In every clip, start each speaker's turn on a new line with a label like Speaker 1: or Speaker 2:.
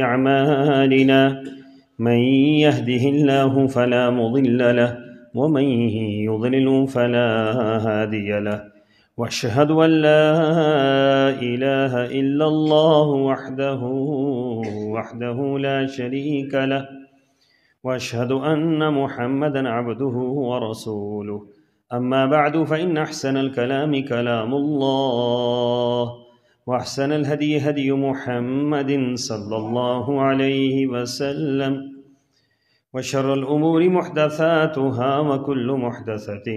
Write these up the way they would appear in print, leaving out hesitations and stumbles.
Speaker 1: أعمالنا من يهده الله فلا مضل له ومن يضلل فلا هادي له وأشهد أن لا إله إلا الله وحده لا شريك له وأشهد أن محمدًا عبده ورسوله أما بعد فإن أحسن الكلام كلام الله وأحسن الهدي هدي محمد صلى الله عليه وسلم وشر الأمور محدثاتها وكل محدثة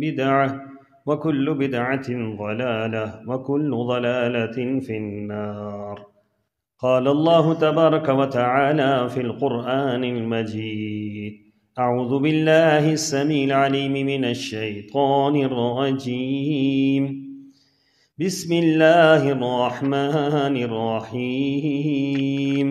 Speaker 1: بدعة وكل بدعة ضلالة وكل ضلالة في النار. قال الله تبارك وتعالى في القرآن المجيد: أعوذ بالله السميع العليم من الشيطان الرجيم. بسم الله الرحمن الرحيم.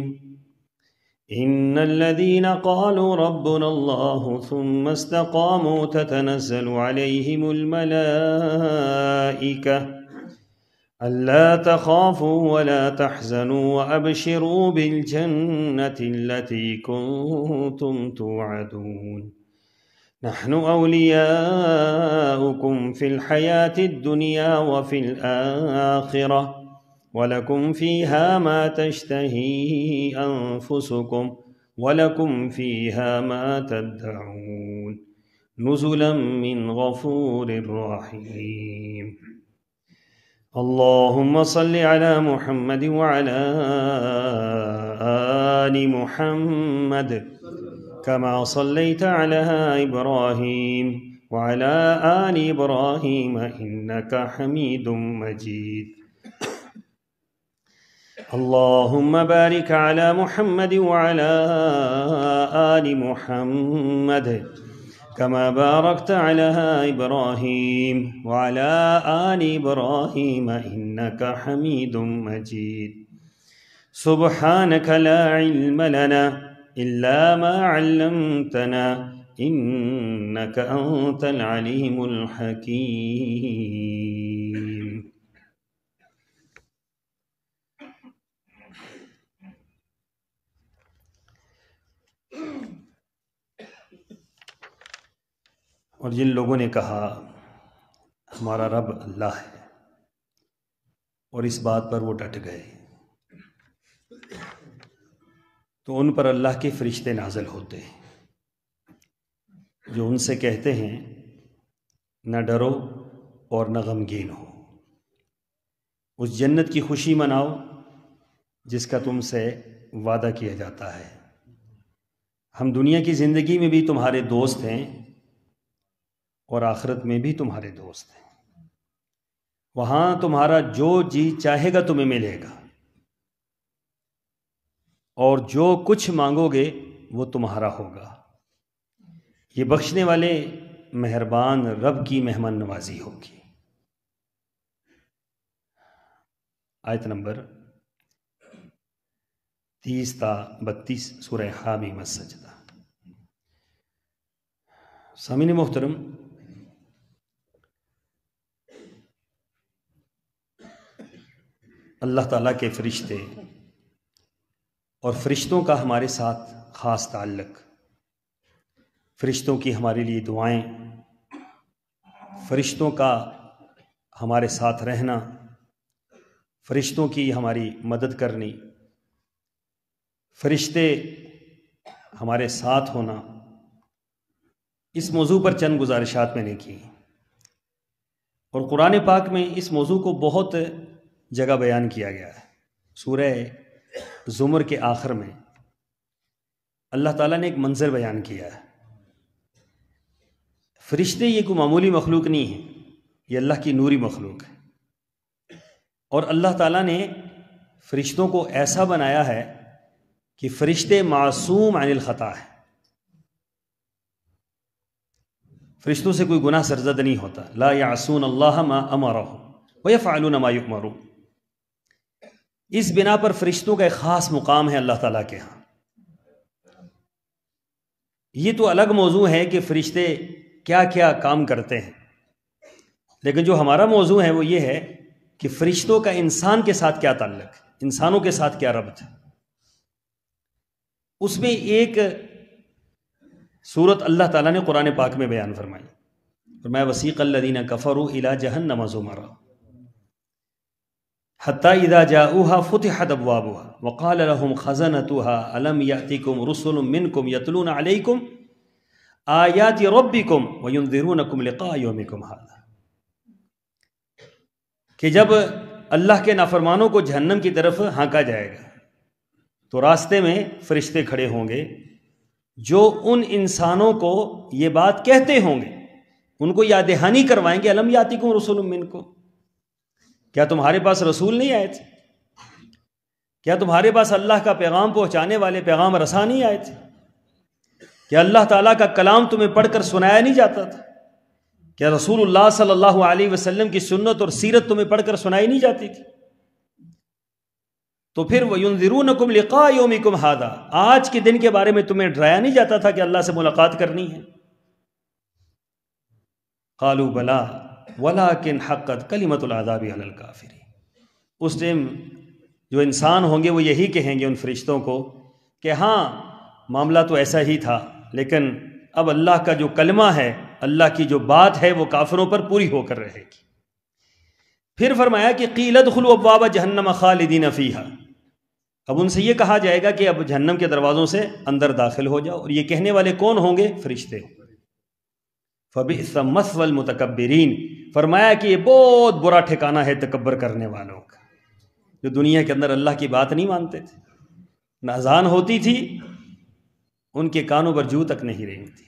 Speaker 1: إن الذين قالوا ربنا الله ثم استقاموا تتنزل عليهم الملائكة ألا تخافوا ولا تحزنوا وأبشروا بالجنة التي كنتم توعدون نحن أولياؤكم في الحياة الدنيا وفي الآخرة ولكم فيها ما تشتهي أنفسكم ولكم فيها ما تدعون نزلا من غفور رحيم. اللهم صل على محمد وعلى آل محمد كما صليت على إبراهيم وعلى آل إبراهيم إنك حميد مجيد. اللهم بارك على محمد وعلى آل محمد كما باركت على إبراهيم وعلى آل إبراهيم إنك حميد مجيد. سبحانك لا علم لنا إلا ما علمتنا إنك أنت العليم الحكيم. اور جن لوگوں نے کہا ہمارا رب اللہ ہے اور اس بات پر وہ ڈٹ گئے تو ان پر اللہ کے فرشتے نازل ہوتے ہیں جو ان سے کہتے ہیں نہ ڈرو اور نہ غمگین ہو، اس جنت کی خوشی مناؤ جس کا تم سے وعدہ کیا جاتا ہے۔ ہم دنیا کی زندگی میں بھی تمہارے دوست ہیں اور آخرت میں بھی تمہارے دوست ہیں، وہاں تمہارا جو جی چاہے گا تمہیں ملے گا اور جو کچھ مانگو گے وہ تمہارا ہوگا۔ یہ بخشنے والے مہربان رب کی مہمان نوازی ہوگی۔ آیت نمبر 30 تا 32 سورہ حامیم السجدہ۔ سامعین محترم، اللہ تعالیٰ کے فرشتے اور فرشتوں کا ہمارے ساتھ خاص تعلق، فرشتوں کی ہمارے لیے دعائیں، فرشتوں کا ہمارے ساتھ رہنا، فرشتوں کی ہماری مدد کرنی، فرشتے ہمارے ساتھ ہونا، اس موضوع پر چند گزارشات میں نے کی اور قرآن پاک میں اس موضوع کو بہت جگہ بیان کیا گیا ہے۔ سورہ زمر کے آخر میں اللہ تعالیٰ نے ایک منظر بیان کیا ہے۔ فرشتے یہ کوئی معمولی مخلوق نہیں ہے، یہ اللہ کی نوری مخلوق ہے، اور اللہ تعالیٰ نے فرشتوں کو ایسا بنایا ہے کہ فرشتے معصوم عن الخطا ہے، فرشتوں سے کوئی گناہ سرزد نہیں ہوتا۔ لا یعصون اللہ ما امرهم ویفعلون ما یؤمرون۔ اس بنا پر فرشتوں کا ایک خاص مقام ہے اللہ تعالیٰ کے ہاں۔ یہ تو الگ موضوع ہے کہ فرشتے کیا کیا کام کرتے ہیں، لیکن جو ہمارا موضوع ہے وہ یہ ہے کہ فرشتوں کا انسان کے ساتھ کیا تعلق ہے، انسانوں کے ساتھ کیا ربط ہے۔ اس میں ایک صورت اللہ تعالیٰ نے قرآن پاک میں بیان فرمائی، فرمایا وسیق الذین کفروا الی جہنم زمرا حتی اذا جاؤوها فتحت ابوابها وقال لهم خزنتها الم یأتکم رسل منکم یتلون علیکم آیات ربکم وینذرونکم لقاء یومکم ھذا، کہ جب اللہ کے نافرمانوں کو جہنم کی طرف ہانکا جائے گا تو راستے میں فرشتے کھڑے ہوں گے جو ان انسانوں کو یہ بات کہتے ہوں گے، ان کو یاد دہانی کروائیں گے، الم یاتکم رسول منکم، کیا تمہارے پاس رسول نہیں آئے تھے؟ کیا تمہارے پاس اللہ کا پیغام پہنچانے والے پیغام رساں نہیں آئے تھے؟ کیا اللہ تعالیٰ کا کلام تمہیں پڑھ کر سنایا نہیں جاتا تھا؟ کیا رسول اللہ صلی اللہ علیہ وسلم کی سنت اور سیرت تمہیں پڑھ کر سنائی نہیں جاتی تھی؟ تو پھر وَيُنذِرُونَكُمْ لِقَاءَ يَوْمِكُمْ هَذَا، آج کے دن کے بارے میں تمہیں ڈرایا نہیں جاتا تھا کہ اللہ سے ملاقات کرنی ہے؟ قَالُوا بَلَىٰ وَلَٰكِنْ حَقَّتْ كَلِمَةُ الْعَذَابِ عَلَى الْكَافِرِينَ، اس ٹائم جو انسان ہوں گے وہ یہی کہیں گے ان فرشتوں کو کہ ہاں معاملہ تو ایسا ہی تھا، لیکن اب اللہ کا جو کلمہ ہے، اللہ کی جو بات ہے وہ کافروں پر پوری ہو کر رہے گی۔ پھر فرمایا کہ قِيلَ ادْخُلُوا أَبْوَابَ جَهَنَّمَ خَالِدِينَ فِيهَا، اب ان سے یہ کہا جائے گا کہ اب جہنم کے دروازوں سے اندر داخل ہو جاؤ، اور یہ کہنے والے کون ہوں گے؟ فرشتے۔ فَبِئْسَ مَثْوَى الْمُتَكَبِّرِينَ، فرمایا کہ یہ بہت برا ٹھکانہ ہے تکبر کرنے والوں کا، جو دنیا کے اندر اللہ کی بات نہیں مانتے تھے، نہ اذان ہوتی تھی ان کے کانوں پر جو تک نہیں رینگتی۔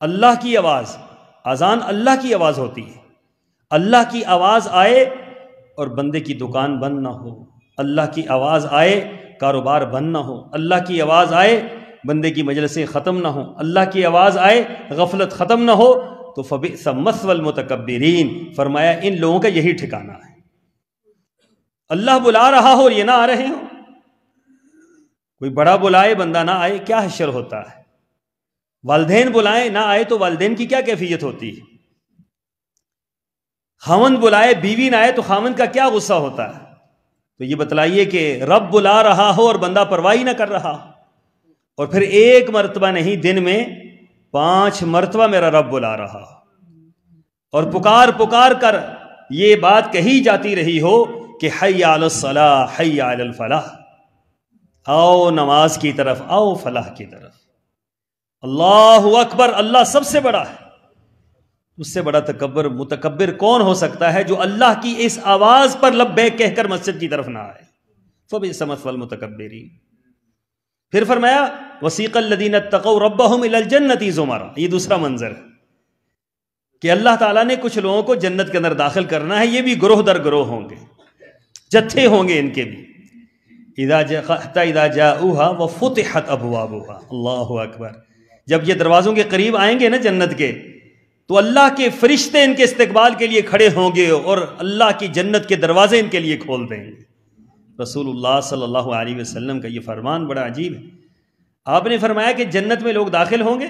Speaker 1: اللہ کی آواز، اذان اللہ کی آواز ہوتی ہے، اللہ کی آواز آئے اور بندے کی دکان بند نہ ہو، اللہ کی آواز آئے کاروبار بند نہ ہو، اللہ کی آواز آئے بندے کی مجلسیں ختم نہ ہو، اللہ کی آواز آئے غفلت ختم نہ ہو، تو فبئس مثوى المتکبرین، فرمایا ان لوگوں کا یہی ٹھکانہ ہے۔ اللہ بلا رہا ہو اور یہ نہ آ رہے ہوں، کوئی بڑا بلائے بندہ نہ آئے، کیا حشر ہوتا ہے؟ والدین بلائیں نہ آئے تو والدین کی کیا کیفیت ہوتی ہے؟ خاوند بلائے بیوی نہ آئے تو خاوند کا کیا غصہ ہوتا ہے؟ تو یہ بتلائیے کہ رب بلا رہا ہو اور بندہ پرواہی نہ کر رہا ہو، اور پھر ایک مرتبہ نہیں دن میں 5 مرتبہ میرا رب بلا رہا ہو، اور پکار پکار کر یہ بات کہی جاتی رہی ہو کہ حی علی الصلاح حی علی الفلاح، آؤ نماز کی طرف، آؤ فلاح کی طرف۔ اللہ اکبر، اللہ سب سے بڑا ہے، اس سے بڑا متکبر کون ہو سکتا ہے جو اللہ کی اس آواز پر لبیک کہہ کر مسجد کی طرف نہ آئے؟ فبئس مثوى المتکبرین۔ پھر فرمایا وسیق الذین اتقوا ربهم الی الجنۃ زمرا، یہ دوسرا منظر ہے کہ اللہ تعالیٰ نے کچھ لوگوں کو جنت کے اندر داخل کرنا ہے، یہ بھی گروہ در گروہ ہوں گے، جتھے ہوں گے ان کے بھی۔ حتی اذا جاؤوها وفتحت ابوابها، اللہ اکبر، جب یہ دروازوں کے قریب آئیں گے نا جنت کے، تو اللہ کے فرشتے ان کے استقبال کے لیے کھڑے ہوں گے اور اللہ کی جنت کے دروازے ان کے لیے کھول دیں گے۔ رسول اللہ صلی اللہ علیہ وسلم کا یہ فرمان بڑا عجیب ہے۔ آپ نے فرمایا کہ جنت میں لوگ داخل ہوں گے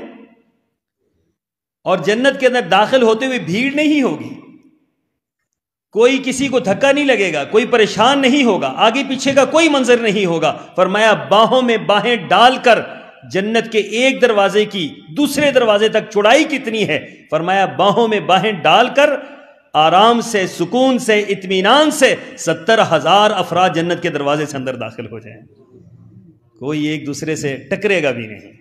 Speaker 1: اور جنت کے اندر داخل ہوتے ہوئے بھیڑ نہیں ہوگی، کوئی کسی کو دھکا نہیں لگے گا، کوئی پریشان نہیں ہوگا، آگے پیچھے کا کوئی منظر نہیں ہوگا۔ فرمایا باہوں میں باہیں ڈال کر جنت کے ایک دروازے کی دوسرے دروازے تک چوڑائی کتنی ہے؟ فرمایا باہوں میں باہیں ڈال کر آرام سے، سکون سے، اطمینان سے 70,000 افراد جنت کے دروازے سے اندر داخل ہو جائیں، کوئی ایک دوسرے سے ٹکرے گا بھی نہیں،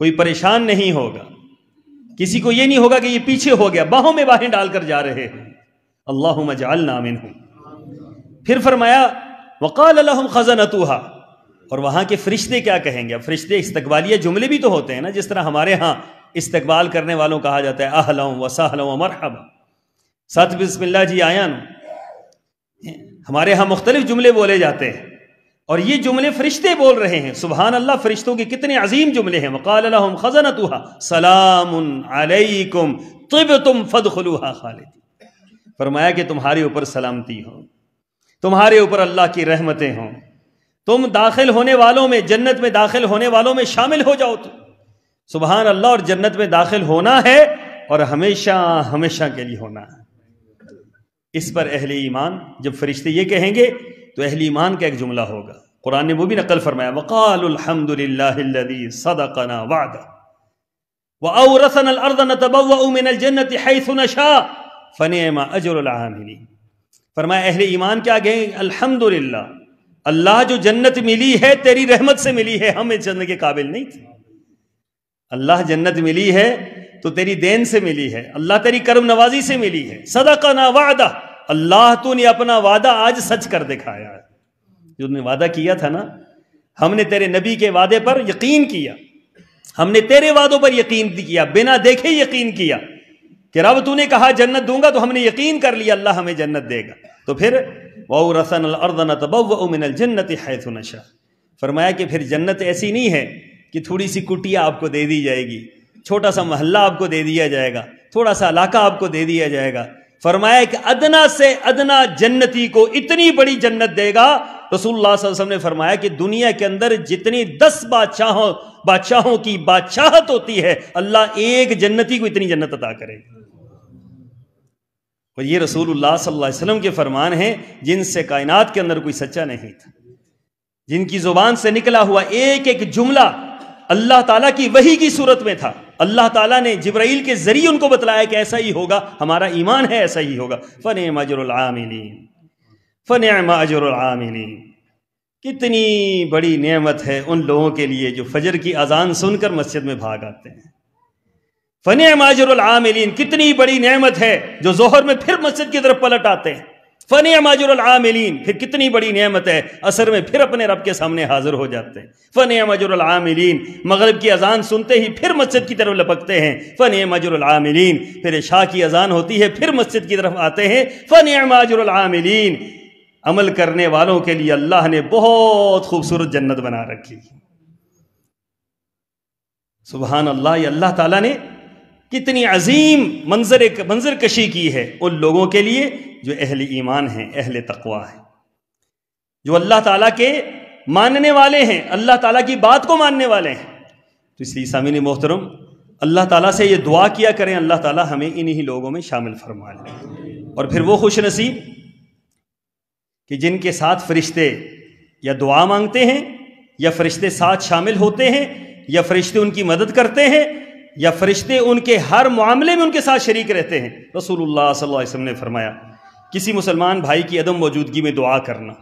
Speaker 1: کوئی پریشان نہیں ہوگا، کسی کو یہ نہیں ہوگا کہ یہ پیچھے ہو گیا، باہوں میں باہیں ڈال کر جا رہے ہیں۔ اللہم اجعلنا منہم۔ پھر فرمایا وقال لهم خزنتها، اور وہاں کے فرشتے کیا کہیں گے؟ اب فرشتے استقبالیہ جملے بھی تو ہوتے ہیں نا، جس طرح ہمارے ہاں استقبال کرنے والوں کہا جاتا ہے اہلا و سہلا و مرحبا، ساتھ بسم اللہ جی آیا نا، ہمارے ہاں مختلف جملے بولے جاتے ہیں، اور یہ جملے فرشتے بول رہے ہیں۔ سبحان اللہ، فرشتوں کے کتنے عظیم جملے ہیں۔ وقال لهم خزنتها سلام علیکم طبتم فادخلوها خالدین، فرمایا کہ تمہارے اوپر سلامتی ہو، تمہارے اوپر اللہ کی رحمتیں ہوں، تم داخل ہونے والوں میں، جنت میں داخل ہونے والوں میں شامل ہو جاؤ۔ تو سبحان اللہ، اور جنت میں داخل ہونا ہے اور ہمیشہ ہمیشہ کے لیے ہونا ہے۔ اس پر اہل ایمان جب فرشتے یہ کہیں گے تو اہل ایمان کا ایک جملہ ہوگا قرآن نے وہ بھی نقل فرمایا وقالوا الحمد للہ الذی صدقنا وعدہ وأورثنا الأرض نتبوأ من الجنة حيث نشاء فنعم اجر العاملین. فرمایا اہل ایمان کیا گئے الحمدللہ، اللہ جو جنت ملی ہے تیری رحمت سے ملی ہے، ہم اس جنت کے قابل نہیں تھے. اللہ جنت ملی ہے تو تیری دین سے ملی ہے، اللہ تیری کرم نوازی سے ملی ہے. صدقنا وعدہ، اللہ تو نے اپنا وعدہ آج سچ کر دکھایا ہے. جو نے وعدہ کیا تھا نا، ہم نے تیرے نبی کے وعدے پر یقین کیا، ہم نے تیرے وعدوں پر یقین کیا، بنا دیکھے یقین کیا کہ رب تو نے کہا جنت دوں گا تو ہم نے یقین کر لیا اللہ ہمیں جنت دے گا. تو پھر وَأَوْرَثَنَا الْأَرْضَ نَتَبَوَّأُ مِنَ الْجَنَّةِ حَيْثُ نَشَاءُ. فرمایا کہ پھر جنت ایسی نہیں ہے کہ تھوڑی سی کٹیا آپ کو دے دی جائے گی، چھوٹا سا محلہ آپ کو دے دیا جائے گا، تھوڑا سا علاقہ آپ کو دے دیا جائے گا. فرمایا کہ ادنا سے ادنا جنتی کو اتنی بڑی جنت دے گا. رسول اللہ صلی اللہ علیہ وسلم نے فرمایا کہ دنیا کے اندر جتنی 10 بادشاہوں کی بادشاہت ہوتی ہے، اللہ ایک جنتی کو اتنی جنت عطا کرے گا. اور یہ رسول اللہ صلی اللہ علیہ وسلم کے فرمان ہیں جن سے کائنات کے اندر کوئی سچا نہیں تھا، جن کی زبان سے نکلا ہوا ایک ایک جملہ اللہ تعالیٰ کی وحی کی صورت میں تھا. اللہ تعالیٰ نے جبرائیل کے ذریعے ان کو بتلایا کہ ایسا ہی ہوگا، ہمارا ایمان ہے ایسا ہی ہوگا. فنعم اجر العاملین، فنعم اجر العاملین. کتنی بڑی نعمت ہے ان لوگوں کے لیے جو فجر کی اذان سن کر مسجد میں بھاگ آتے ہیں. فنعم اجر العاملین، کتنی بڑی نعمت ہے جو ظہر میں پھر مسجد کی طرف پلٹ آتے ہیں. فنعم اجر العاملین، پھر کتنی بڑی نعمت ہے عصر میں پھر اپنے رب کے سامنے حاضر ہو جاتے ہیں. فنعم اجر العاملین، مغرب کی اذان سنتے ہی پھر مسجد کی طرف لپکتے ہیں. فنعم اجر العاملین، پھر عشاء کی اذان ہوتی ہے پھر مسجد کی طرف آتے ہیں. فنعم اجر العاملین. عمل کرنے والوں کے لیے اللہ نے بہت خوبصورت جنت بنا رکھی. سبحان اللہ، یہ اللہ تعالیٰ نے کتنی عظیم منظر کشی کی ہے ان لوگوں کے لیے جو اہل ایمان ہیں، اہل تقوی ہیں، جو اللہ تعالیٰ کے ماننے والے ہیں، اللہ تعالیٰ کی بات کو ماننے والے ہیں. تو اس لیے سامعین محترم، اللہ تعالیٰ سے یہ دعا کیا کریں اللہ تعالیٰ ہمیں انہی لوگوں میں شامل فرما لے. اور پھر وہ خوش نصیب کہ جن کے ساتھ فرشتے یا دعا مانگتے ہیں، یا فرشتے ساتھ شامل ہوتے ہیں، یا فرشتے ان کی مدد کرتے ہیں، یا فرشتے ان کے ہر معاملے میں ان کے ساتھ شریک رہتے ہیں. رسول اللہ صلی اللہ علیہ وسلم نے فرمایا کسی مسلمان بھائی کی عدم موجودگی میں دعا کرنا،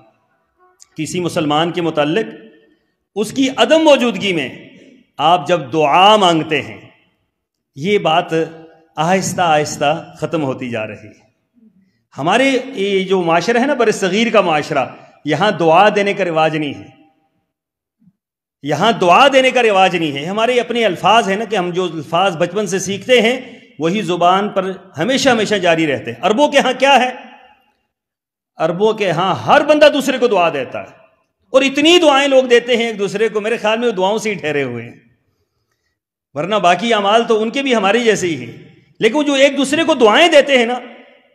Speaker 1: کسی مسلمان کے متعلق اس کی عدم موجودگی میں آپ جب دعا مانگتے ہیں، یہ بات آہستہ آہستہ ختم ہوتی جا رہی ہے. ہمارے یہ جو معاشرہ ہے نا، بر صغیر کا معاشرہ، یہاں دعا دینے کا رواج نہیں ہے، یہاں دعا دینے کا رواج نہیں ہے. ہمارے اپنے الفاظ ہیں نا کہ ہم جو الفاظ بچپن سے سیکھتے ہیں وہی زبان پر ہمیشہ جاری رہتے ہیں. عربوں کے ہاں کیا ہے؟ عربوں کے ہاں ہر بندہ دوسرے کو دعا دیتا ہے، اور اتنی دعائیں لوگ دیتے ہیں ایک دوسرے کو، میرے خیال میں وہ دعاؤں سے ہی ٹھہرے ہوئے ہیں، ورنہ باقی اعمال تو ان کے بھی ہمارے جیسے ہی ہیں. لیکن جو ایک دوسرے کو دعائیں دیتے ہیں نا،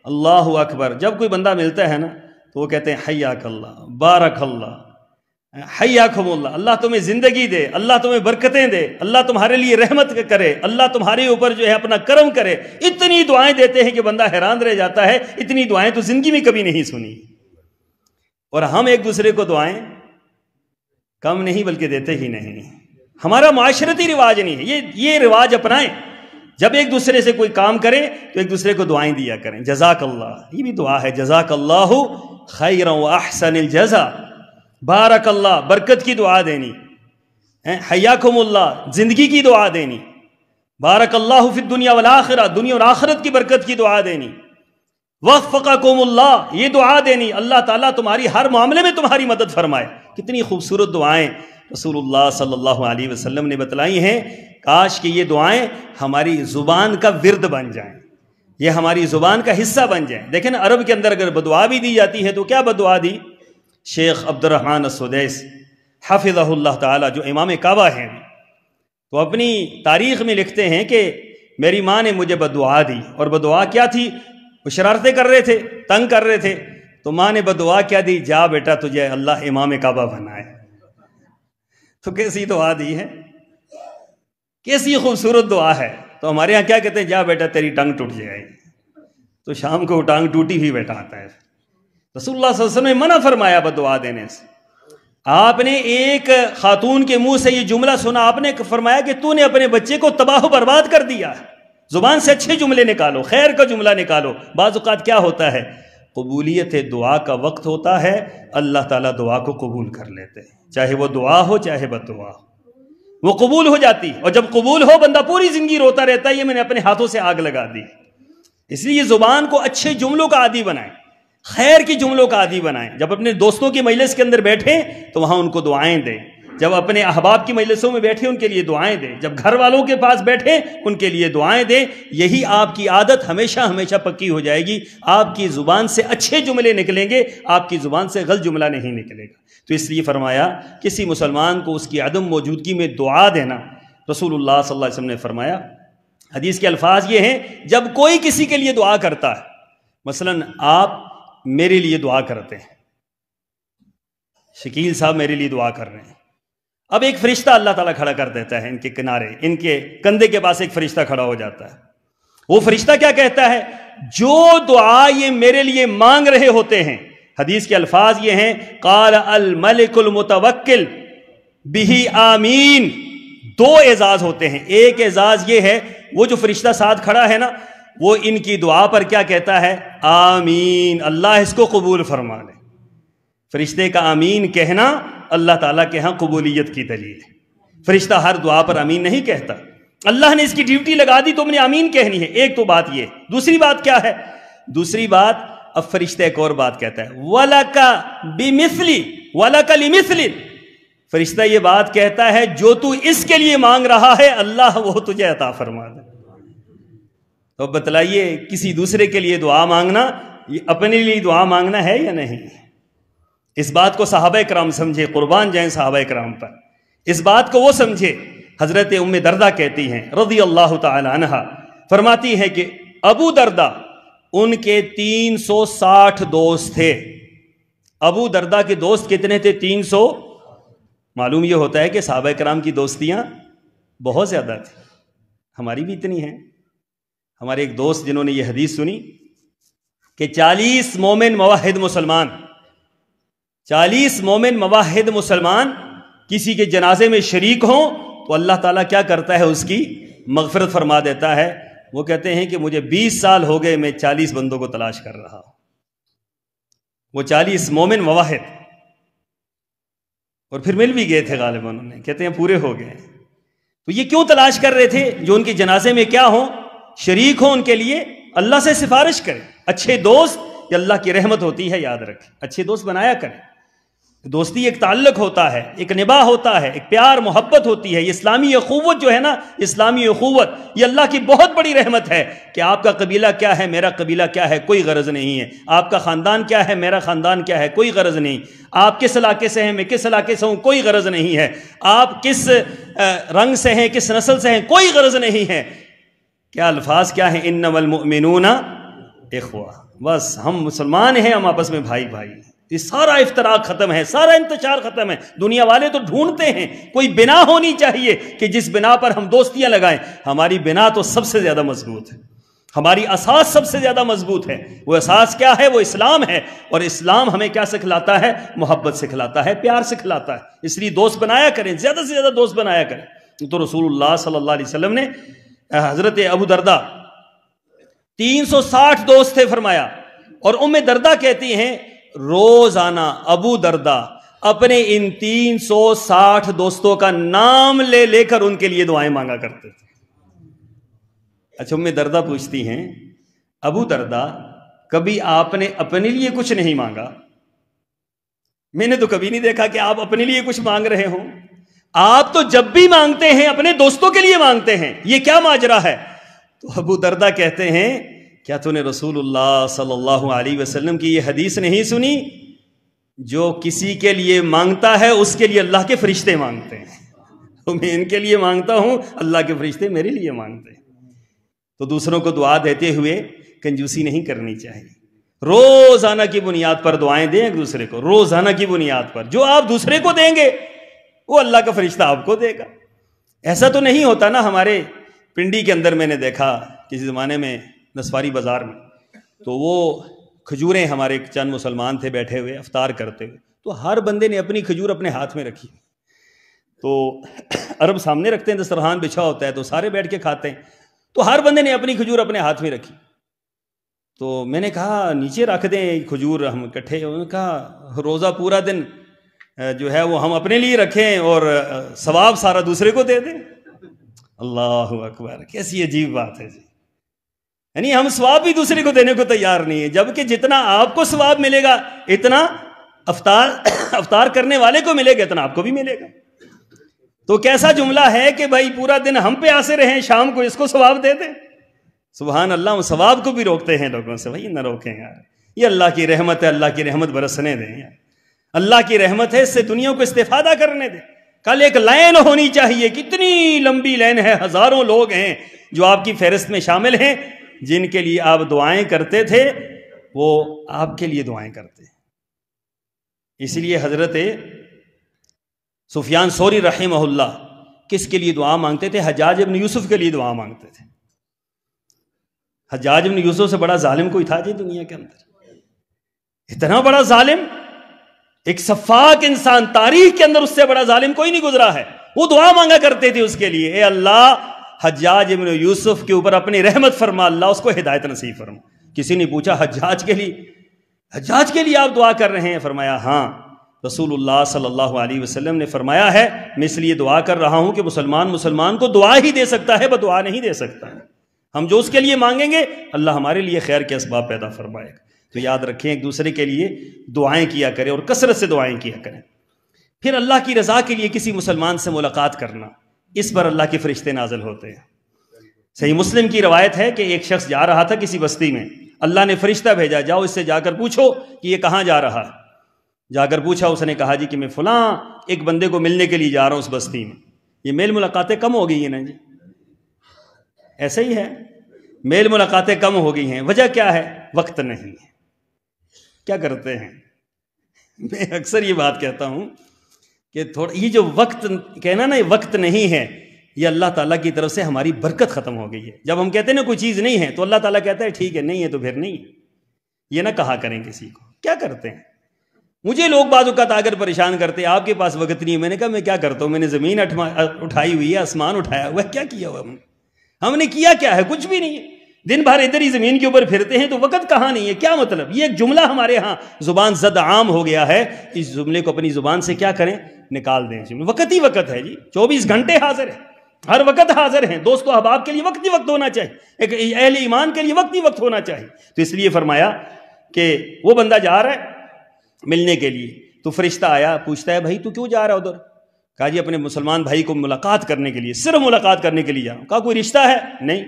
Speaker 1: اللہ اکبر، جب کوئی بندہ ملتا ہے نا تو وہ کہتے ہیں حیاک اللہ، بارک اللہ، حیاکم اللہ، اللہ تمہیں زندگی دے، اللہ تمہیں برکتیں دے، اللہ تمہارے لیے رحمت کرے، اللہ تمہارے اوپر جو ہے اپنا کرم کرے. اتنی دعائیں دیتے ہیں کہ بندہ حیران رہ جاتا ہے، اتنی دعائیں تو زندگی میں کبھی نہیں سنی. اور ہم ایک دوسرے کو دعائیں کم نہیں بلکہ دیتے ہی نہیں. ہمارا معاشرتی رواج نہیں ہے، یہ رواج اپنائیں. جب ایک دوسرے سے کوئی کام کرے تو ایک دوسرے کو دعائیں دیا کریں. جزاک اللہ، یہ بھی دعا ہے، جزاک اللہ خیرا واحسن الجزا، بارک اللہ، برکت کی دعا دینی. حیاکم اللہ، زندگی کی دعا دینی. بارک اللہ فی الدنیا والآخرہ، دنیا اور آخرت کی برکت کی دعا دینی. وفقکم اللہ، یہ دعا دینی اللہ تعالیٰ تمہاری ہر معاملے میں تمہاری مدد فرمائے. کتنی خوبصورت دعائیں رسول اللہ صلی اللہ علیہ وسلم نے بتلائی ہیں. کاش کہ یہ دعائیں ہماری زبان کا ورد بن جائیں، یہ ہماری زبان کا حصہ بن جائیں. دیکھیں نا، عرب کے اندر اگر بدعا بھی دی جاتی ہے تو کیا بدعا دی؟ شیخ عبد الرحمن السدیس حفظہ اللہ تعالی، جو امام کعبہ ہیں، تو اپنی تاریخ میں لکھتے ہیں کہ میری ماں نے مجھے بدعا دی. اور بدعا کیا تھی؟ وہ شرارتیں کر رہے تھے، تنگ کر رہے تھے، تو ماں نے بدعا کیا دی؟ جا بیٹا تجھے اللہ امام کعبہ بنائے. تو کیسی دعا دی ہے، کیسی خوبصورت دعا ہے. تو ہمارے ہاں کیا کہتے ہیں؟ جا بیٹا تیری ٹانگ ٹوٹ جائے. تو شام کو ٹانگ ٹوٹی ہوئی بیٹا آتا ہے. رسول اللہ صلی اللہ علیہ وسلم نے منع فرمایا بدعا دینے سے. آپ نے ایک خاتون کے منہ سے یہ جملہ سنا، آپ نے فرمایا کہ تو نے اپنے بچے کو تباہ و برباد کر دیا۔ زبان سے اچھے جملے نکالو، خیر کا جملہ نکالو۔ بعض اوقات کیا ہوتا ہے، قبولیت دعا کا وقت ہوتا ہے، اللہ تعالیٰ دعا کو قبول کر لیتے ہیں، چاہے وہ دعا ہو چاہے بد دعا ہو، وہ قبول ہو جاتی۔ اور جب قبول ہو، بندہ پوری زندگی روتا رہتا ہے یہ میں نے اپنے ہاتھوں سے آگ لگا دی۔ اس لیے زبان کو اچھے جملوں کا عادی بنائیں، خیر کی جملوں کا عادی بنائیں۔ جب اپنے دوستوں کی مجلس کے اندر بیٹھیں تو وہاں ان کو دعائیں دیں، جب اپنے احباب کی مجلسوں میں بیٹھیں ان کے لیے دعائیں دیں، جب گھر والوں کے پاس بیٹھیں ان کے لیے دعائیں دیں۔ یہی آپ کی عادت ہمیشہ ہمیشہ پکی ہو جائے گی، آپ کی زبان سے اچھے جملے نکلیں گے، آپ کی زبان سے غلط جملہ نہیں نکلے گا۔ تو اس لیے فرمایا کسی مسلمان کو اس کی عدم موجودگی میں دعا دینا، رسول اللہ صلی اللہ علیہ وسلم نے فرمایا، حدیث کے الفاظ یہ ہیں، جب کوئی کسی کے لیے دعا کرتا ہے، مثلاً آپ میرے لیے دعا کرتے ہیں، شکیل صاحب میرے لیے دعا کر رہے ہیں، اب ایک فرشتہ اللہ تعالیٰ کھڑا کر دیتا ہے ان کے کنارے، ان کے کندھے کے پاس ایک فرشتہ کھڑا ہو جاتا ہے۔ وہ فرشتہ کیا کہتا ہے، جو دعا یہ میرے لیے مانگ رہے ہوتے ہیں، حدیث کے الفاظ یہ ہیں، قال الملک المتوکل بہ آمین۔ دو اعزاز ہوتے ہیں، ایک اعزاز یہ ہے وہ جو فرشتہ ساتھ کھڑا ہے نا، وہ ان کی دعا پر کیا کہتا ہے، آمین، اللہ اس کو قبول فرما لے۔ فرشتے کا آمین کہنا اللہ تعالیٰ کے ہاں قبولیت کی دلیل ہے۔ فرشتہ ہر دعا پر آمین نہیں کہتا، اللہ نے اس کی ڈیوٹی لگا دی، تم نے آمین کہنی ہے۔ ایک تو بات یہ، دوسری بات کیا ہے، دوسری بات اب فرشتہ ایک اور بات کہتا ہے، وَلَكَ بِمِثْلِ وَلَكَ لِمِثْلِ۔ فرشتہ یہ بات کہتا ہے جو تو اس کے لیے مانگ رہا ہے اللہ وہ تجھے عطا فرما دے۔ تو بتلائیے کسی دوسرے کے لیے دعا مانگنا یہ اپنے لیے دعا مانگنا ہے یا نہیں؟ اس بات کو صحابہ کرام سمجھے، قربان جائیں صحابہ کرام پر، اس بات کو وہ سمجھے۔ حضرت ام دردہ کہتی ہیں رضی اللہ تعالی عنہا، فرماتی ہے کہ ابو دردہ ان کے 360 دوست تھے۔ ابو دردہ کے دوست کتنے تھے؟ 300۔ معلوم یہ ہوتا ہے کہ صحابہ کرام کی دوستیاں بہت زیادہ تھیں، ہماری بھی اتنی ہیں۔ ہمارے ایک دوست جنہوں نے یہ حدیث سنی کہ 40 مومن موحد مسلمان، 40 مومن موحد مسلمان کسی کے جنازے میں شریک ہوں تو اللہ تعالیٰ کیا کرتا ہے، اس کی مغفرت فرما دیتا ہے۔ وہ کہتے ہیں کہ مجھے 20 سال ہو گئے، میں 40 بندوں کو تلاش کر رہا ہوں۔ وہ 40 مومن موحد، اور پھر مل بھی گئے تھے غالباً، انہوں نے کہتے ہیں پورے ہو گئے۔ تو یہ کیوں تلاش کر رہے تھے؟ جو ان کے جنازے میں کیا ہوں، شریک ہوں، ان کے لیے اللہ سے سفارش کریں۔ اچھے دوست یہ اللہ کی رحمت ہوتی ہے، یاد رکھیں، اچھے دوست بنایا کریں۔ دوستی ایک تعلق ہوتا ہے، ایک نباہ ہوتا ہے، ایک پیار محبت ہوتی ہے۔ یہ اسلامی اخوت جو ہے نا، اسلامی اخوت یہ اللہ کی بہت بڑی رحمت ہے کہ آپ کا قبیلہ کیا ہے، میرا قبیلہ کیا ہے، کوئی غرض نہیں ہے۔ آپ کا خاندان کیا ہے، میرا خاندان کیا ہے، کوئی غرض نہیں۔ آپ کس علاقے سے ہیں، میں کس علاقے سے ہوں، کوئی غرض نہیں ہے۔ آپ کس رنگ سے ہیں، کس نسل سے ہیں، کوئی غرض نہیں ہے۔ کیا الفاظ کیا ہیں، انما المؤمنون اخوہ، بس ہم مسلمان ہیں، ہم آپس میں بھائی بھائی ہیں۔ یہ سارا افتراق ختم ہے، سارا انتشار ختم ہے۔ دنیا والے تو ڈھونڈتے ہیں کوئی بنا ہونی چاہیے کہ جس بنا پر ہم دوستیاں لگائیں۔ ہماری بنا تو سب سے زیادہ مضبوط ہے، ہماری اساس سب سے زیادہ مضبوط ہے۔ وہ اساس کیا ہے؟ وہ اسلام ہے، اور اسلام ہمیں کیا سکھلاتا ہے؟ محبت سکھلاتا ہے، پیار سکھلاتا ہے۔ اس لیے دوست بنایا کریں، زیادہ سے زیادہ دوست بنایا کریں۔ تو رسول اللہ صلی اللہ علیہ وسلم نے حضرت ابو دردہ 360 دوست تھے فرمایا، اور ام دردہ کہتی ہیں روزانہ ابو دردہ اپنے ان 360 دوستوں کا نام لے لے کر ان کے لیے دعائیں مانگا کرتے تھے۔ اچھا ام دردہ پوچھتی ہیں ابو دردہ کبھی آپ نے اپنے لیے کچھ نہیں مانگا؟ میں نے تو کبھی نہیں دیکھا کہ آپ اپنے لیے کچھ مانگ رہے ہوں۔ آپ تو جب بھی مانگتے ہیں اپنے دوستوں کے لیے مانگتے ہیں، یہ کیا ماجرا ہے؟ تو ابو دردہ کہتے ہیں کیا تو نے رسول اللہ صلی اللہ علیہ وسلم کی یہ حدیث نہیں سنی، جو کسی کے لیے مانگتا ہے اس کے لیے اللہ کے فرشتے مانگتے ہیں؟ تو میں ان کے لیے مانگتا ہوں، اللہ کے فرشتے میرے لیے مانگتے ہیں۔ تو دوسروں کو دعا دیتے ہوئے کنجوسی نہیں کرنی چاہیے، روزانہ کی بنیاد پر دعائیں دیں ایک دوسرے کو، روزانہ کی بنیاد پر۔ جو آپ دوسرے کو دیں گے وہ اللہ کا فرشتہ آپ کو دے گا۔ ایسا تو نہیں ہوتا نا، ہمارے پنڈی کے اندر میں نے دیکھا کسی زمانے میں نسواری بازار میں، تو وہ کھجوریں، ہمارے چند مسلمان تھے بیٹھے ہوئے افطار کرتے ہوئے، تو ہر بندے نے اپنی کھجور اپنے ہاتھ میں رکھی. تو عرب سامنے رکھتے ہیں, دسترخوان بچھا ہوتا ہے تو سارے بیٹھ کے کھاتے ہیں, تو ہر بندے نے اپنی کھجور اپنے ہاتھ میں رکھی. تو میں نے کہا نیچے رکھ دیں کھجور ہم اکٹھے. انہوں نے کہا روزہ پورا دن جو ہے وہ ہم اپنے لیے رکھیں اور ثواب سارا دوسرے کو دے دیں. اللہ اکبر, کیسی عجیب بات ہے جی. یعنی ہم ثواب بھی دوسرے کو دینے کو تیار نہیں ہے, جبکہ جتنا آپ کو ثواب ملے گا اتنا افطار کرنے والے کو ملے گا, اتنا آپ کو بھی ملے گا. تو کیسا جملہ ہے کہ بھائی پورا دن ہم پہ آسے رہیں, شام کو اس کو ثواب دے دیں. سبحان اللہ, ہم ثواب کو بھی روکتے ہیں لوگوں سے. بھائی نہ روکیں یار, یہ اللہ کی رحمت ہے, اللہ کی رحمت برسنے دیں یار. اللہ کی رحمت ہے, اس سے دنیا کو استفادہ کرنے دیں. کل ایک لائن ہونی چاہیے, کتنی لمبی لائن ہے, ہزاروں لوگ ہیں جو آپ کی فہرست میں شامل ہیں جن کے لیے آپ دعائیں کرتے تھے, وہ آپ کے لیے دعائیں کرتے ہیں. اس لیے حضرت سفیان ثوری رحمہ اللہ کس کے لیے دعا مانگتے تھے؟ حجاج ابن یوسف کے لیے دعا مانگتے تھے. حجاج ابن یوسف سے بڑا ظالم کوئی تھا جی دنیا کے اندر؟ اتنا بڑا ظالم, ایک سفاک انسان, تاریخ کے اندر اس سے بڑا ظالم کوئی نہیں گزرا ہے. وہ دعا مانگا کرتے تھے اس کے لیے, اے اللہ حجاج ابن یوسف کے اوپر اپنی رحمت فرما, اللہ اس کو ہدایت نصیب فرما. کسی نے پوچھا حجاج کے لیے آپ دعا کر رہے ہیں؟ فرمایا ہاں, رسول اللہ صلی اللہ علیہ وسلم نے فرمایا ہے میں اس لیے دعا کر رہا ہوں کہ مسلمان کو دعا ہی دے سکتا ہے, بدعا نہیں دے سکتا. ہم جو اس کے لیے مانگیں گے اللہ ہمارے لیے خیر کے اسباب پیدا فرمائے گا. تو یاد رکھیں ایک دوسرے کے لیے دعائیں کیا کریں اور کثرت سے دعائیں کیا کریں. پھر اللہ کی رضا کے لیے کسی مسلمان سے ملاقات کرنا, اس پر اللہ کے فرشتے نازل ہوتے ہیں. صحیح مسلم کی روایت ہے کہ ایک شخص جا رہا تھا کسی بستی میں, اللہ نے فرشتہ بھیجا, جاؤ اس سے جا کر پوچھو کہ یہ کہاں جا رہا ہے. جا کر پوچھا, اس نے کہا جی کہ میں فلاں ایک بندے کو ملنے کے لیے جا رہا ہوں اس بستی میں. یہ میل ملاقاتیں کم ہو گئی ہیں نا جی, ایسا ہی ہے, میل ملاقاتیں کم ہو گئی ہیں. وجہ کیا ہے؟ وقت نہیں ہے. کیا کرتے ہیں؟ میں اکثر یہ بات کہتا ہوں کہ یہ جو وقت کہنا نا, یہ وقت نہیں ہے, یہ اللہ تعالیٰ کی طرف سے ہماری برکت ختم ہو گئی ہے. جب ہم کہتے ہیں نا کوئی چیز نہیں ہے تو اللہ تعالیٰ کہتا ہے ٹھیک ہے, نہیں ہے تو پھر نہیں. یہ نہ کہا کریں کسی کو. کیا کرتے ہیں؟ مجھے لوگ بعض اوقات آ کر پریشان کرتے ہیں, آپ کے پاس وقت نہیں ہے. میں نے کہا میں کیا کرتا ہوں, میں نے زمین اٹھائی ہوئی ہے, آسمان اٹھایا ہوا ہے, کیا کیا ہوا ہم نے کیا کیا ہے؟ کچھ بھی نہیں ہے. دن بھر ادھر ہی زمین کے اوپر پھرتے ہیں تو وقت کہاں نہیں ہے. کیا مطلب؟ یہ ایک جملہ ہمارے ہاں زبان زد عام ہو گیا ہے. اس جملے کو اپنی زبان سے کیا کریں, نکال دیں. وقت ہی وقت ہے جی, 24 گھنٹے حاضر ہے, ہر وقت حاضر ہیں. دوست و احباب کے لیے وقت ہی وقت ہونا چاہیے, ایک اہل ایمان کے لیے وقت ہی وقت ہونا چاہیے. تو اس لیے فرمایا کہ وہ بندہ جا رہا ہے ملنے کے لیے, تو فرشتہ آیا, پوچھتا ہے بھائی تو کیوں جا رہا ہے ادھر؟ کہا جی اپنے مسلمان بھائی کو ملاقات کرنے کے لیے, صرف ملاقات کرنے کے لیے جا رہا ہوں. کہا کوئی رشتہ ہے؟ نہیں.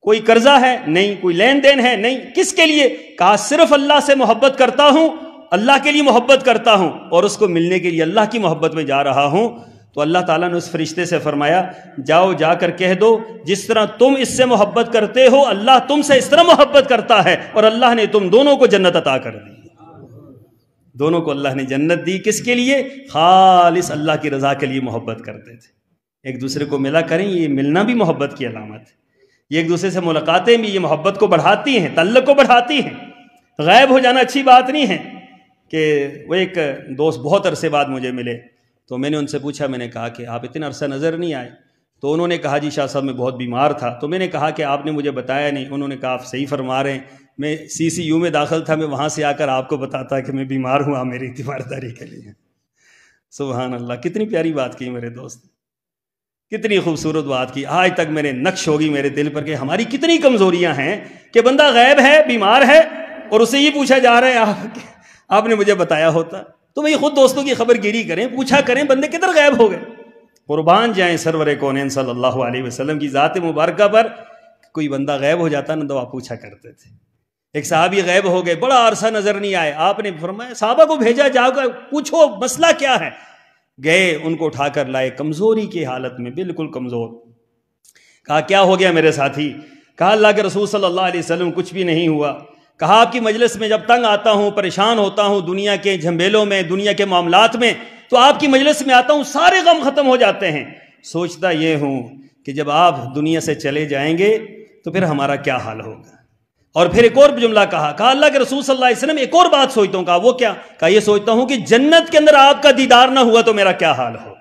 Speaker 1: کوئی قرضہ ہے؟ نہیں. کوئی لین دین ہے؟ نہیں. کس کے لیے؟ کہا صرف اللہ سے محبت کرتا ہوں, اللہ کے لیے محبت کرتا ہوں, اور اس کو ملنے کے لیے اللہ کی محبت میں جا رہا ہوں. تو اللہ تعالیٰ نے اس فرشتے سے فرمایا جاؤ جا کر کہہ دو جس طرح تم اس سے محبت کرتے ہو اللہ تم سے اس طرح محبت کرتا ہے, اور اللہ نے تم دونوں کو جنت عطا کر دی. دونوں کو اللہ نے جنت دی. کس کے لیے؟ خالص اللہ کی رضا کے لیے محبت کرتے تھے. ایک دوسرے کو ملا کریں, یہ ملنا بھی محبت کی علامت ہے. یہ ایک دوسرے سے ملاقاتیں بھی یہ محبت کو بڑھاتی ہیں, تعلق کو بڑھاتی ہیں. غائب ہو جانا اچھی بات نہیں ہے. کہ وہ ایک دوست بہت عرصے بعد مجھے ملے, تو میں نے ان سے پوچھا, میں نے کہا کہ آپ اتنا عرصہ نظر نہیں آئے. تو انہوں نے کہا جی شاہ صاحب میں بہت بیمار تھا. تو میں نے کہا کہ آپ نے مجھے بتایا نہیں. انہوں نے کہا آپ صحیح فرما رہے ہیں, میں CCU میں داخل تھا, میں وہاں سے آ کر آپ کو بتاتا کہ میں بیمار ہوں, آپ میری تیمارداری کے لیے. سبحان اللہ, کتنی پیاری بات کی میرے دوست, کتنی خوبصورت بات کی. آج تک میرے نقش ہوگی میرے دل پر کہ ہماری کتنی کمزوریاں ہیں کہ بندہ غائب ہے, بیمار ہے, اور اسے یہ پوچھا جا رہا ہے آپ نے مجھے بتایا ہوتا. تو بھئی خود دوستوں کی خبر گیری کریں, پوچھا کریں بندے کدھر غائب ہو گئے. قربان جائیں سرور کونین صلی اللہ علیہ وسلم کی ذات مبارکہ پر. کوئی بندہ غائب ہو جاتا نا تو آپ پوچھا کرتے تھے. ایک صحابی غائب ہو گئے, بڑا عرصہ نظر نہیں آئے. آپ نے فرمایا صحابہ کو بھیجا, جاؤ کر پوچھو مسئلہ کیا ہے. گئے, ان کو اٹھا کر لائے, کمزوری کی حالت میں, بالکل کمزور. کہا کیا ہو گیا میرے ساتھی؟ کہا اللہ کے رسول صلی اللہ علیہ وسلم کچھ بھی نہیں ہوا. کہا آپ کی مجلس میں جب تنگ آتا ہوں, پریشان ہوتا ہوں دنیا کے جھنبیلوں میں, دنیا کے معاملات میں, تو آپ کی مجلس میں آتا ہوں, سارے غم ختم ہو جاتے ہیں. سوچتا یہ ہوں کہ جب آپ دنیا سے چلے جائیں گے تو پھر ہمارا کیا حال ہوگا. اور پھر ایک اور جملہ کہا اللہ کے رسول صلی اللہ علیہ وسلم ایک اور بات سوچتا ہوں، کہا وہ کیا؟ کہا یہ سوچتا ہوں کہ جنت کے اندر آپ کا دیدار نہ ہوا تو میرا کیا حال ہو۔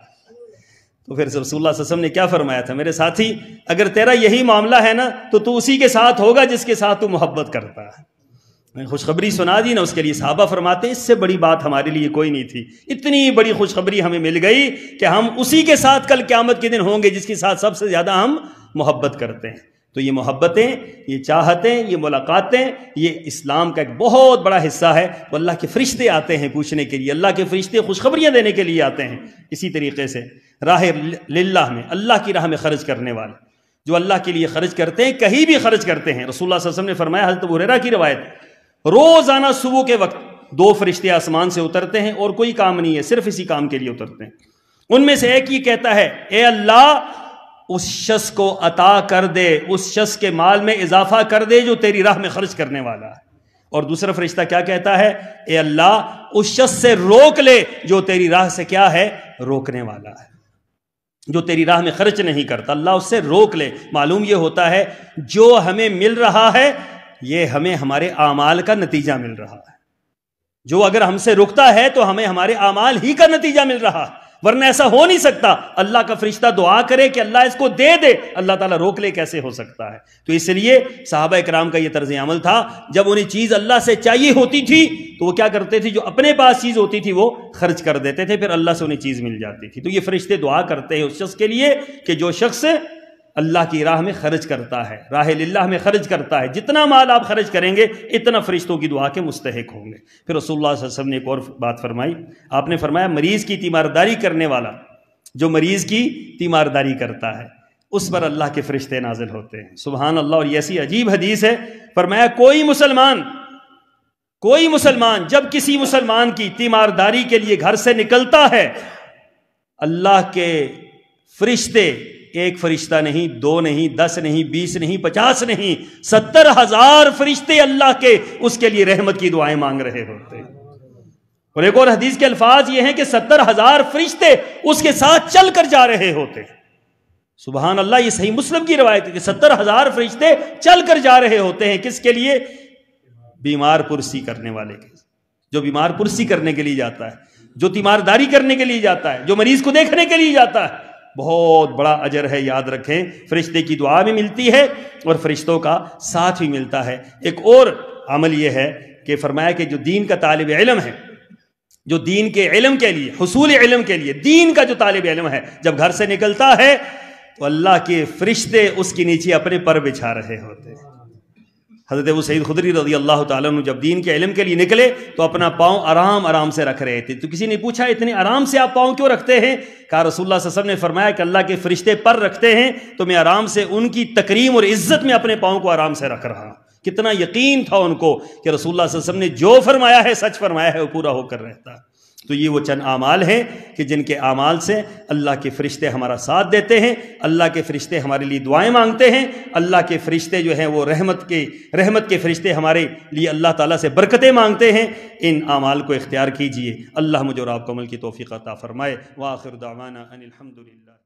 Speaker 1: تو پھر رسول اللہ صلی اللہ علیہ وسلم نے کیا فرمایا تھا؟ میرے ساتھی، اگر تیرا یہی معاملہ ہے نا تو اسی کے ساتھ ہوگا جس کے ساتھ تو محبت کرتا ہے۔ میں خوشخبری سنا دی نا اس کے لیے، صحابہ فرماتے ہیں اس سے بڑی بات ہمارے لیے کوئی نہیں تھی، اتنی بڑی خوشخبری ہمیں مل گئی کہ ہم اسی کے ساتھ کل قیامت کے دن ہوں گے جس کے ساتھ سب سے زیادہ ہم محبت کرتے ہیں۔ تو یہ محبتیں، یہ چاہتیں، یہ ملاقاتیں، یہ اسلام کا ایک بہت بڑا حصہ ہے۔ تو اللہ کے فرشتے آتے ہیں پوچھنے کے لیے، اللہ کے فرشتے خوشخبریاں دینے کے لیے آتے ہیں۔ اسی طریقے سے راہ للہ میں، اللہ کی راہ میں خرچ کرنے والے، جو اللہ کے لیے خرچ کرتے ہیں، کہیں بھی خرچ کرتے ہیں۔ رسول اللہ صلی اللہ علیہ وسلم نے فرمایا، حضرت ابو ہریرہ کی روایت، روزانہ صبح کے وقت 2 فرشتے آسمان سے اترتے ہیں اور کوئی کام نہیں ہے، صرف اسی کام کے لیے اترتے ہیں۔ ان میں سے ایک یہ کہتا ہے، اے اللہ اس شخص کو عطا کر دے، اس شخص کے مال میں اضافہ کر دے جو تیری راہ میں خرچ کرنے والا ہے۔ اور دوسرا فرشتہ کیا کہتا ہے؟ اے اللہ اس شخص سے روک لے جو تیری راہ سے کیا ہے؟ روکنے والا ہے، جو تیری راہ میں خرچ نہیں کرتا، اللہ اس سے روک لے۔ معلوم یہ ہوتا ہے جو ہمیں مل رہا ہے یہ ہمیں ہمارے اعمال کا نتیجہ مل رہا ہے۔ جو اگر ہم سے رکتا ہے تو ہمیں ہمارے اعمال ہی کا نتیجہ مل رہا ہے، ورنہ ایسا ہو نہیں سکتا۔ اللہ کا فرشتہ دعا کرے کہ اللہ اس کو دے دے، اللہ تعالیٰ روک لے، کیسے ہو سکتا ہے؟ تو اس لیے صحابہ کرام کا یہ طرز عمل تھا، جب انہیں چیز اللہ سے چاہیے ہوتی تھی تو وہ کیا کرتے تھے؟ جو اپنے پاس چیز ہوتی تھی وہ خرچ کر دیتے تھے، پھر اللہ سے انہیں چیز مل جاتی تھی۔ تو یہ فرشتے دعا کرتے ہیں اس شخص کے لیے کہ جو شخص اللہ کی راہ میں خرچ کرتا ہے، راہ للہ میں خرچ کرتا ہے، جتنا مال آپ خرچ کریں گے اتنا فرشتوں کی دعا کے مستحق ہوں گے۔ پھر رسول اللہ صلی اللہ علیہ وسلم نے ایک اور بات فرمائی، آپ نے فرمایا مریض کی تیمارداری کرنے والا، جو مریض کی تیمارداری کرتا ہے اس پر اللہ کے فرشتے نازل ہوتے ہیں۔ سبحان اللہ۔ اور یہ ایسی عجیب حدیث ہے، فرمایا کوئی مسلمان جب کسی مسلمان کی تیمارداری کے لیے گھر سے نکلتا ہے، اللہ کے فرشتے، ایک فرشتہ نہیں، 2 نہیں، 10 نہیں، 20 نہیں، 50 نہیں، 70,000 فرشتے اللہ کے اس کے لیے رحمت کی دعائیں مانگ رہے ہوتے ہیں۔ اور ایک اور حدیث کے الفاظ یہ ہیں کہ 70,000 فرشتے اس کے ساتھ چل کر جا رہے ہوتے ہیں۔ سبحان اللہ، یہ صحیح مسلم کی روایت ہے کہ 70,000 فرشتے چل کر جا رہے ہوتے ہیں۔ کس کے لیے؟ بیمار پرسی کرنے والے کے، جو بیمار پرسی کرنے کے لیے جاتا ہے، جو تیمارداری کرنے کے لیے جاتا ہے، جو مریض کو دیکھنے کے لیے جاتا ہے، بہت بڑا اجر ہے، یاد رکھیں۔ فرشتے کی دعا بھی ملتی ہے اور فرشتوں کا ساتھ بھی ملتا ہے۔ ایک اور عمل یہ ہے کہ فرمایا کہ جو دین کا طالب علم ہے، جو دین کے علم کے لیے، حصول علم کے لیے، دین کا جو طالب علم ہے، جب گھر سے نکلتا ہے تو اللہ کے فرشتے اس کے نیچے اپنے پر بچھا رہے ہوتے ہیں۔ حضرت ابو سعید خدری رضی اللہ تعالیٰ عنہ جب دین کے علم کے لیے نکلے تو اپنا پاؤں آرام سے رکھ رہے تھے۔ تو کسی نے پوچھا اتنے آرام سے آپ پاؤں کیوں رکھتے ہیں؟ کہا رسول اللہ صلی اللہ علیہ وسلم نے فرمایا کہ اللہ کے فرشتے پر رکھتے ہیں تو میں آرام سے ان کی تکریم اور عزت میں اپنے پاؤں کو آرام سے رکھ رہا ہوں۔ کتنا یقین تھا ان کو کہ رسول اللہ صلی اللہ علیہ وسلم نے جو فرمایا ہے سچ فرمایا ہے، وہ پورا ہو کر رہتا ہے۔ تو یہ وہ چند اعمال ہیں کہ جن کے اعمال سے اللہ کے فرشتے ہمارا ساتھ دیتے ہیں، اللہ کے فرشتے ہمارے لیے دعائیں مانگتے ہیں، اللہ کے فرشتے جو ہیں وہ رحمت کے فرشتے ہمارے لیے اللہ تعالیٰ سے برکتیں مانگتے ہیں۔ ان اعمال کو اختیار کیجئے۔ اللہ مجھے اور آپ کو عمل کی توفیق عطا فرمائے۔ وآخر دعوانا ان الحمدللہ۔